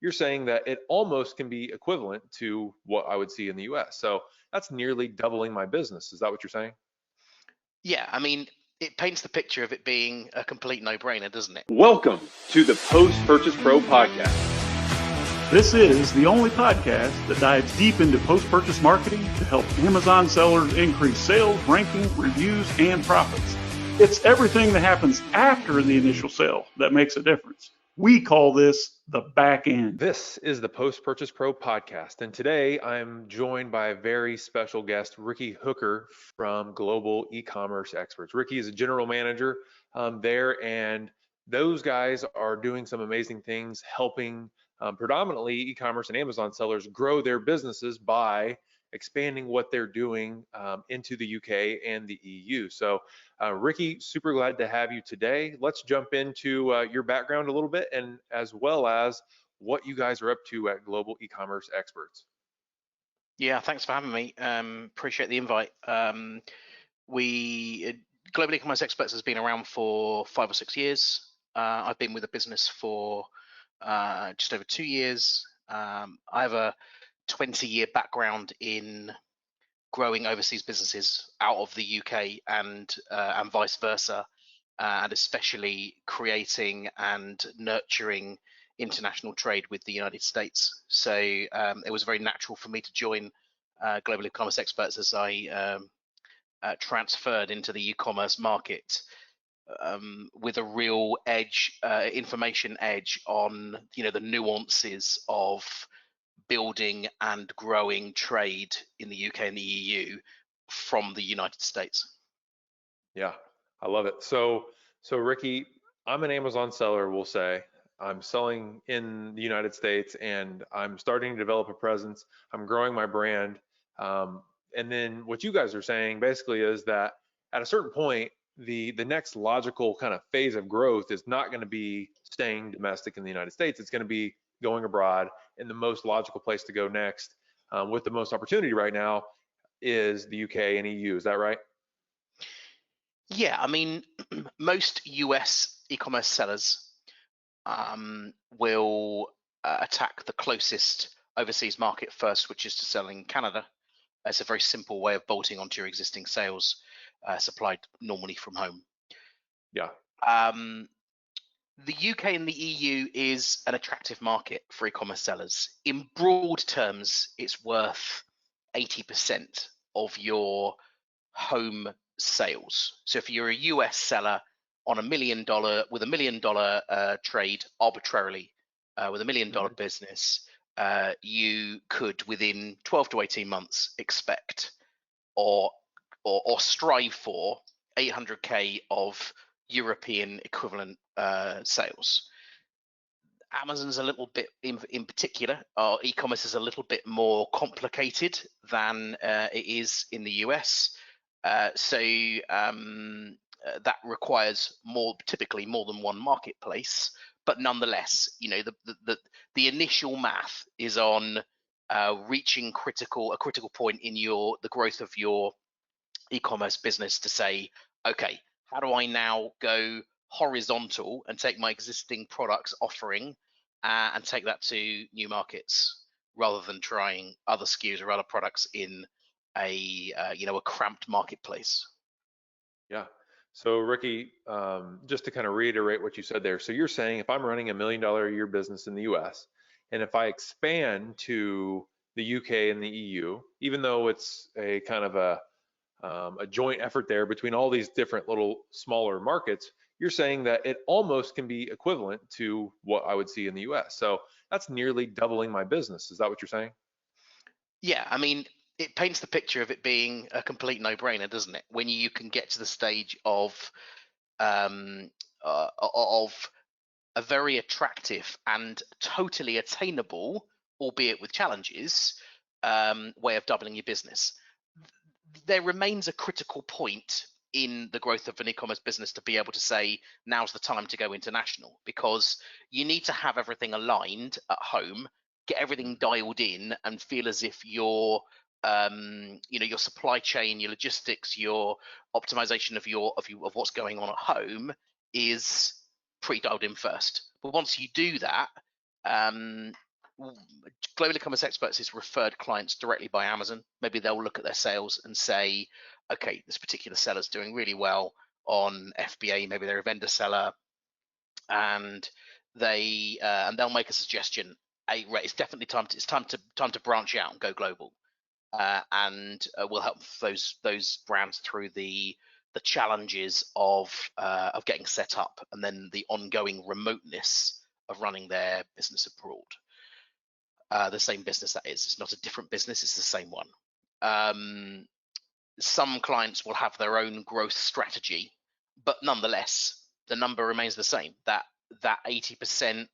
you're saying that it almost can be equivalent to what I would see in the US. So that's nearly doubling my business. Is that what you're saying? Yeah, I mean, it paints the picture of it being a complete no-brainer, doesn't it? Welcome to the Post Purchase Pro podcast. This is the only podcast that dives deep into post-purchase marketing to help Amazon sellers increase sales, ranking, reviews, and profits. It's everything that happens after the initial sale that makes a difference. We call this the back end. This is the Post Purchase Pro podcast, and today I'm joined by a very special guest, Riki Hooker from Global Ecommerce Experts. Riki is a general manager there, and those guys are doing some amazing things, helping predominantly e-commerce and Amazon sellers grow their businesses by expanding what they're doing into the UK and the EU. So, Riki, super glad to have you today. Let's jump into your background a little bit, and as well as what you guys are up to at Global E-commerce Experts. Yeah, thanks for having me. Appreciate the invite. Global E-commerce Experts has been around for 5 or 6 years. I've been with the business for just over 2 years. I have a 20-year background in growing overseas businesses out of the UK and vice versa, and especially creating and nurturing international trade with the United States. So it was very natural for me to join Global E-commerce Experts as I transferred into the e-commerce market with a real edge, information edge on the nuances of building and growing trade in the UK and the EU from the United States. Yeah, I love it. So Riki, I'm an Amazon seller, we'll say. I'm selling in the United States and I'm starting to develop a presence. I'm growing my brand. And then what you guys are saying basically is that at a certain point, the next logical kind of phase of growth is not going to be staying domestic in the United States. It's going to be going abroad, and the most logical place to go next with the most opportunity right now is the UK and EU. Is that right? Yeah, I mean, most US e-commerce sellers will attack the closest overseas market first, which is to sell in Canada. It's a very simple way of bolting onto your existing sales supplied normally from home. Yeah. The UK and the EU is an attractive market for e-commerce sellers. In broad terms, it's worth 80% of your home sales. So if you're a US seller on $1 million with $1 million trade arbitrarily with $1 million business, you could within 12 to 18 months expect or strive for 800k of European equivalent sales. Amazon's a little bit, in particular, e-commerce is a little bit more complicated than it is in the US. So that requires typically more than one marketplace. But nonetheless, the initial math is on reaching a critical point in the growth of your e-commerce business to say, okay, how do I now go horizontal and take my existing products offering and take that to new markets rather than trying other SKUs or other products in a cramped marketplace. Yeah. So Riki, just to kind of reiterate what you said there. So you're saying if I'm running $1 million a year business in the US, and if I expand to the UK and the EU, even though it's a kind of a joint effort there between all these different little smaller markets, you're saying that it almost can be equivalent to what I would see in the US. So that's nearly doubling my business. Is that what you're saying? Yeah, I mean, it paints the picture of it being a complete no-brainer, doesn't it? When you can get to the stage of a very attractive and totally attainable, albeit with challenges, way of doubling your business. There remains a critical point in the growth of an e-commerce business to be able to say now's the time to go international, because you need to have everything aligned at home, get everything dialed in, and feel as if your your supply chain, your logistics, your optimization of what's going on at home is pretty dialed in first. But once you do that, Global Ecommerce Experts is referred clients directly by Amazon. Maybe they'll look at their sales and say, okay, this particular seller's doing really well on FBA. Maybe they're a vendor seller, and they'll make a suggestion. Hey, right, it's definitely time to branch out and go global, and we'll help those brands through the challenges of getting set up, and then the ongoing remoteness of running their business abroad. The same business, that is. It's not a different business, it's the same one. Some clients will have their own growth strategy, but nonetheless, the number remains the same. That 80%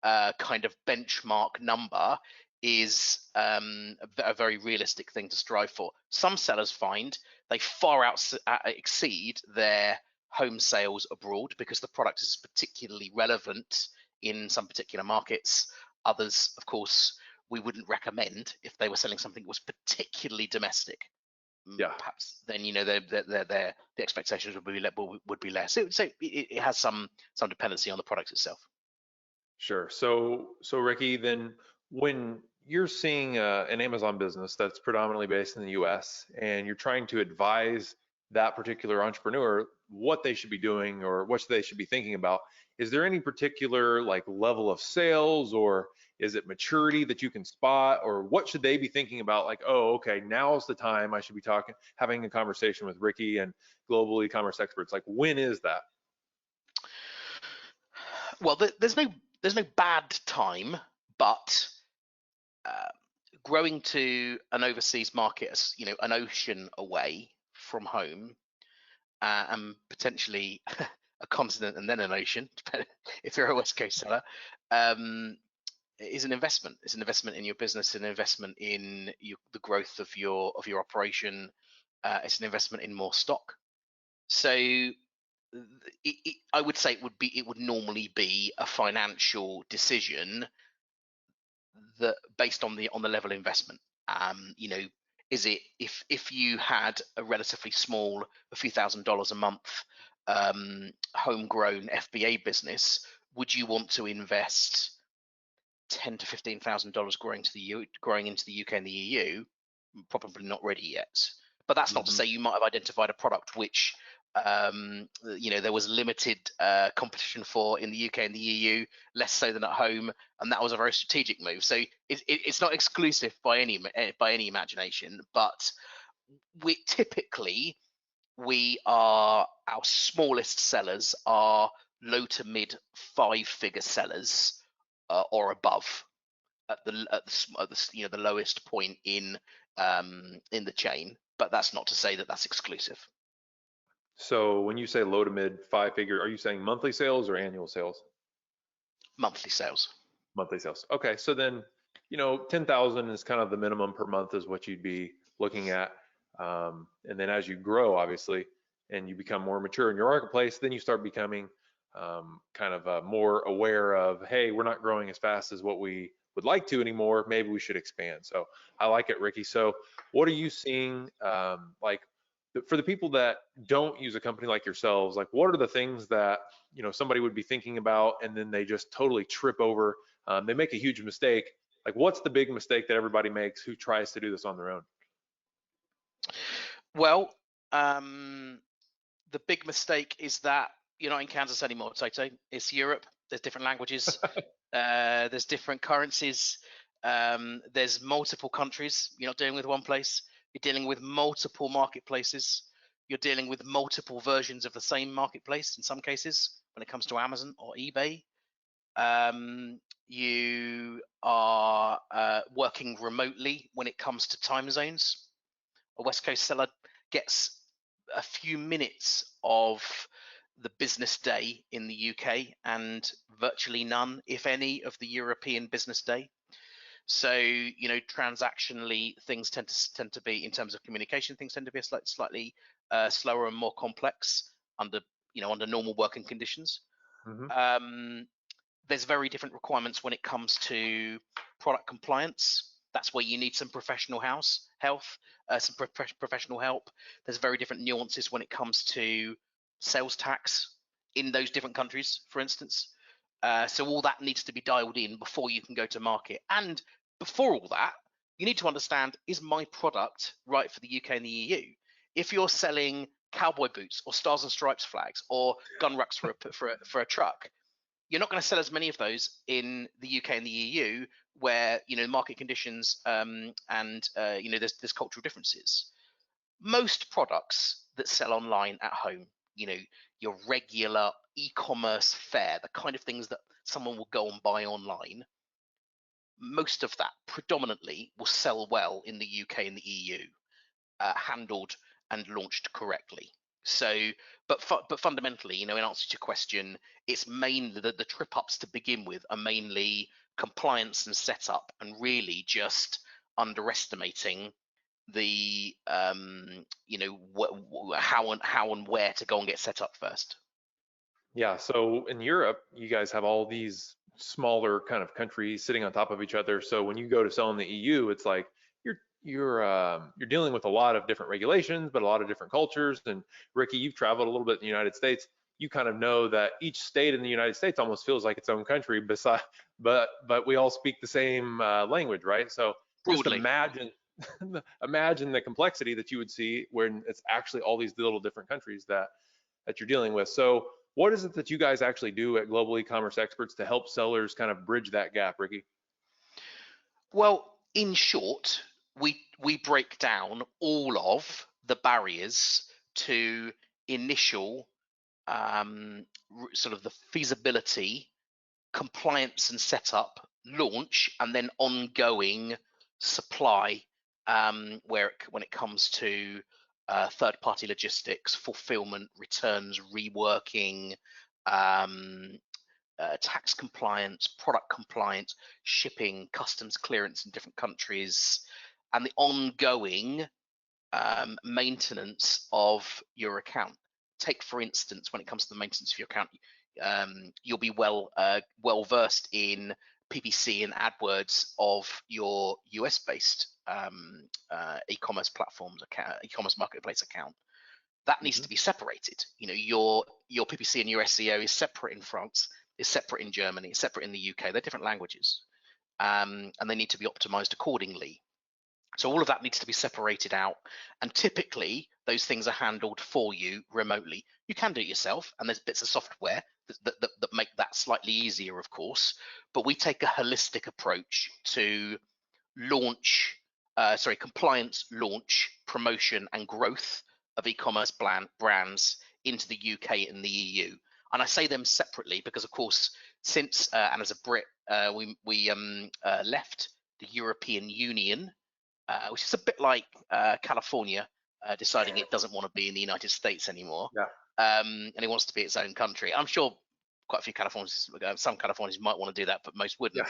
kind of benchmark number is a very realistic thing to strive for. Some sellers find they far exceed their home sales abroad because the product is particularly relevant in some particular markets. Others, of course, we wouldn't recommend if they were selling something that was particularly domestic. Yeah. Perhaps then the expectations would be less. So it has some dependency on the product itself. Sure. So Riki, then when you're seeing an Amazon business that's predominantly based in the US and you're trying to advise that particular entrepreneur what they should be doing or what they should be thinking about, is there any particular like level of sales, or is it maturity that you can spot, or what should they be thinking about? Like, oh, okay, now's the time I should be having a conversation with Riki and Global E-commerce Experts. Like, when is that? Well, there's no bad time, but growing to an overseas market, as an ocean away from home, and potentially a continent and then an ocean, if you're a West Coast seller, is an investment. It's an investment in your business, an investment in the growth of your operation. It's an investment in more stock. So I would say it would normally be a financial decision that based on the level of investment. Is it if you had a relatively small, a few $1,000s a month homegrown FBA business, would you want to invest $10,000 to $15,000 growing into the UK and the EU? Probably not ready yet. But that's not to say you might have identified a product which there was limited competition for in the UK and the EU, less so than at home, and that was a very strategic move. So it's not exclusive by any imagination, but our smallest sellers are low to mid 5-figure sellers or above at the lowest point in the chain. But that's not to say that that's exclusive. So when you say low to mid 5-figure, are you saying monthly sales or annual sales? Monthly sales. Monthly sales. Okay, so then 10,000 is kind of the minimum per month is what you'd be looking at, and then as you grow, obviously, and you become more mature in your marketplace, then you start becoming kind of more aware of, hey, we're not growing as fast as what we would like to anymore. Maybe we should expand. So I like it, Riki. So what are you seeing like? For the people that don't use a company like yourselves, like what are the things that somebody would be thinking about and then they just totally trip over? They make a huge mistake. Like, what's the big mistake that everybody makes who tries to do this on their own? Well, the big mistake is that you're not in Kansas anymore, Toto. It's Europe. There's different languages. There's different currencies. There's multiple countries. You're not dealing with one place. You're dealing with multiple marketplaces. You're dealing with multiple versions of the same marketplace in some cases when it comes to Amazon or eBay. You are working remotely when it comes to time zones. A West Coast seller gets a few minutes of the business day in the UK and virtually none, if any, of the European business day. So, transactionally, things tend to be, in terms of communication, things tend to be slightly slower and more complex under normal working conditions. There's very different requirements when it comes to product compliance. That's where you need some professional professional help. There's very different nuances when it comes to sales tax in those different countries, for instance. So all that needs to be dialed in before you can go to market. And before all that, you need to understand, is my product right for the UK and the EU? If you're selling cowboy boots or stars and stripes flags or gun racks for a truck, you're not going to sell as many of those in the UK and the EU, where market conditions and there's cultural differences. Most products that sell online at home, your regular e-commerce fare, the kind of things that someone will go and buy online, most of that predominantly will sell well in the UK and the EU, handled and launched correctly. So, but fundamentally, in answer to your question, it's mainly the trip ups to begin with are mainly compliance and setup, and really just underestimating the how and where to go and get set up first. Yeah, so in Europe, you guys have all these smaller kind of countries sitting on top of each other. So when you go to sell in the EU, it's like you're dealing with a lot of different regulations, but a lot of different cultures. And Ricky, you've traveled a little bit in the United States. You kind of know that each state in the United States almost feels like its own country, but we all speak the same language, right? So just Broadly. imagine the complexity that you would see when it's actually all these little different countries that you're dealing with. So what is it that you guys actually do at Global E-commerce Experts to help sellers kind of bridge that gap, Ricky? Well, in short, we break down all of the barriers to initial sort of the feasibility, compliance and setup, launch, and then ongoing supply, when it comes to third-party logistics, fulfillment, returns, reworking, tax compliance, product compliance, shipping, customs clearance in different countries, and the ongoing maintenance of your account. Take, for instance, when it comes to the maintenance of your account, you'll be well versed in PPC and AdWords of your US-based e-commerce platforms account, e-commerce marketplace account. That needs to be separated. Your PPC and your SEO is separate in France, is separate in Germany, is separate in the UK. They're different languages, and they need to be optimized accordingly. So all of that needs to be separated out, and typically those things are handled for you remotely. You can do it yourself, and there's bits of software that make that slightly easier, of course, but we take a holistic approach to compliance, launch, promotion, and growth of e-commerce brands into the UK and the EU. And I say them separately because, of course, since and as a Brit, we left the European Union, which is a bit like California deciding it doesn't want to be in the United States anymore, and it wants to be its own country. I'm sure quite a few Californians, some Californians might want to do that, but most wouldn't.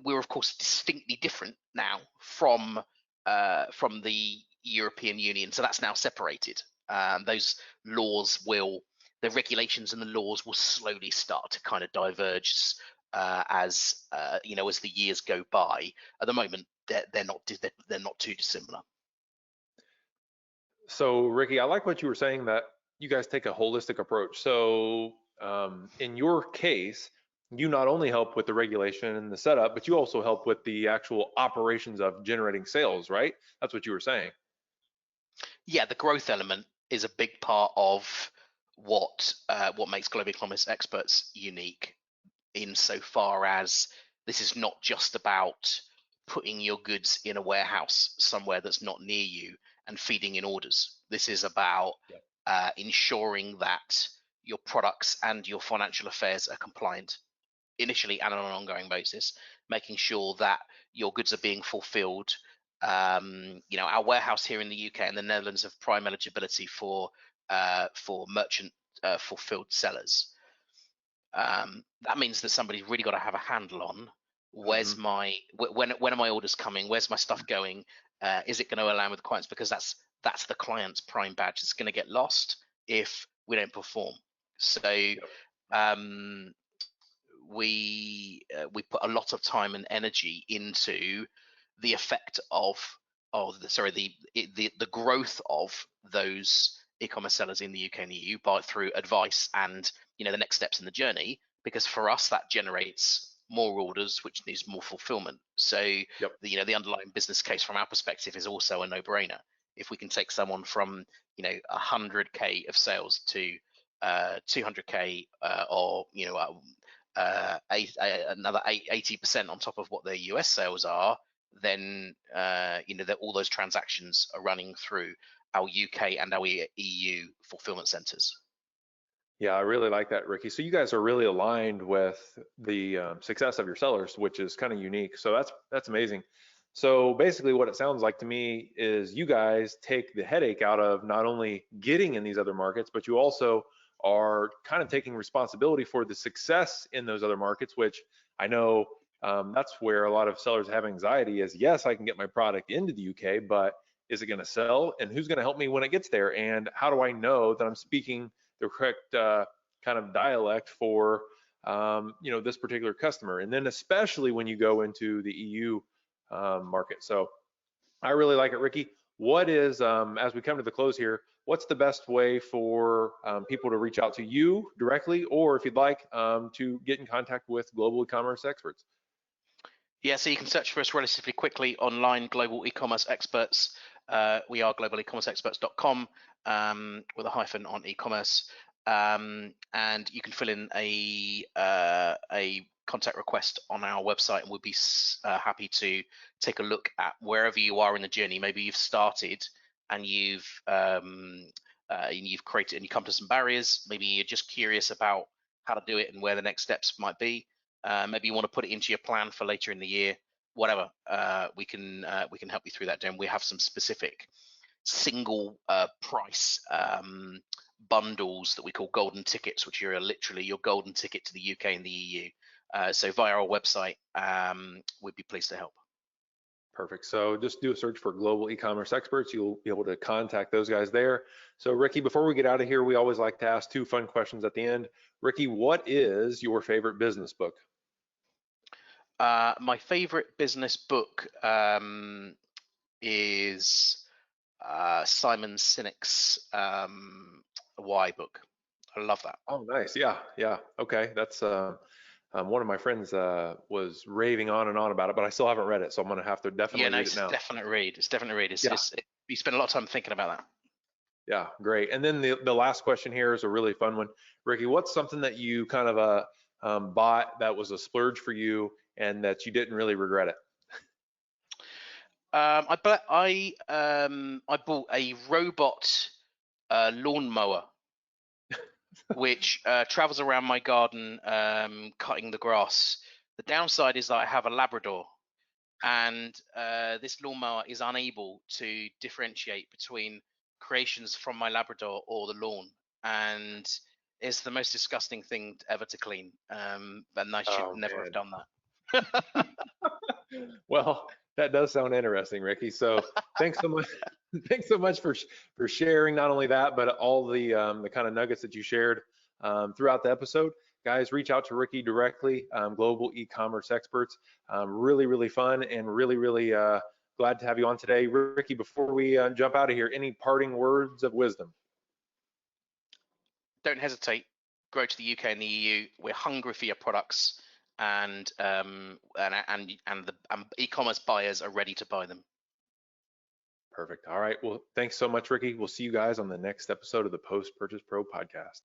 We're of course distinctly different now from the European Union, so that's now separated. Those laws the regulations and the laws will slowly start to kind of diverge as the years go by. At the moment, they're not too dissimilar. So Ricky, I like what you were saying, that you guys take a holistic approach. So in your case, you not only help with the regulation and the setup, but you also help with the actual operations of generating sales, right? That's what you were saying. Yeah, the growth element is a big part of what makes Global E-commerce Experts unique, insofar as this is not just about putting your goods in a warehouse somewhere that's not near you and feeding in orders. This is about ensuring that your products and your financial affairs are compliant initially and on an ongoing basis, making sure that your goods are being fulfilled. Our warehouse here in the UK and the Netherlands have prime eligibility for merchant fulfilled sellers. That means that somebody's really got to have a handle on where's when are my orders coming, where's my stuff going, is it going to align with the clients, because that's the client's prime badge. It's going to get lost if we don't perform. So we put a lot of time and energy into the effect of the growth of those e-commerce sellers in the UK and the EU through advice and the next steps in the journey, because for us that generates more orders, which needs more fulfillment. So the underlying business case from our perspective is also a no-brainer. If we can take someone from 100k of sales to 200k, or another 80% on top of what their US sales are, then that all those transactions are running through our UK and our EU fulfillment centers. Yeah, I really like that, Ricky. So you guys are really aligned with the success of your sellers, which is kind of unique. So that's amazing. So basically what it sounds like to me is you guys take the headache out of not only getting in these other markets, but you also are kind of taking responsibility for the success in those other markets, which I know that's where a lot of sellers have anxiety is, yes, I can get my product into the UK, but is it going to sell? And who's going to help me when it gets there? And how do I know that I'm speaking the correct kind of dialect for this particular customer? And then especially when you go into the EU market. So I really like it, Ricky. What is, as we come to the close here, what's the best way for people to reach out to you directly, or if you'd like to get in contact with Global Ecommerce Experts? Yeah, so you can search for us relatively quickly online, Global Ecommerce Experts. We are globalecommerceexperts.com with a hyphen on e-commerce, and you can fill in a contact request on our website, and we'll be happy to take a look at wherever you are in the journey. Maybe you've started and you've created and you come to some barriers. Maybe you're just curious about how to do it and where the next steps might be. Maybe you want to put it into your plan for later in the year. Whatever, we can help you through that. Dan, we have some specific single price bundles that we call golden tickets, which are literally your golden ticket to the UK and the EU. So via our website, we'd be pleased to help. Perfect. So just do a search for Global Ecommerce Experts. You'll be able to contact those guys there. So Ricky, before we get out of here, we always like to ask two fun questions at the end. Ricky, what is your favorite business book? My favorite business book is Simon Sinek's Why book. I love that. Oh, nice. Yeah. Okay. That's one of my friends was raving on and on about it, but I still haven't read it, so I'm going to have to definitely read it now. It's definitely read. You spend a lot of time thinking about that. Yeah, great. And then the last question here is a really fun one. Ricky, what's something that you kind of bought that was a splurge for you and that you didn't really regret it? I bought a robot lawnmower, which travels around my garden cutting the grass. The downside is that I have a Labrador, and this lawnmower is unable to differentiate between creations from my Labrador or the lawn, and it's the most disgusting thing ever to clean. And I should never have done that. Well, that does sound interesting, Ricky. So thanks so much. Thanks so much for sharing not only that, but all the kind of nuggets that you shared throughout the episode. Guys, reach out to Ricky directly, Global Ecommerce Experts. Really, really fun and really, really glad to have you on today. Ricky, before we jump out of here, any parting words of wisdom? Don't hesitate. Grow to the UK and the EU. We're hungry for your products, and e-commerce buyers are ready to buy them. Perfect. All right. Well, thanks so much, Ricky. We'll see you guys on the next episode of the Post Purchase Pro podcast.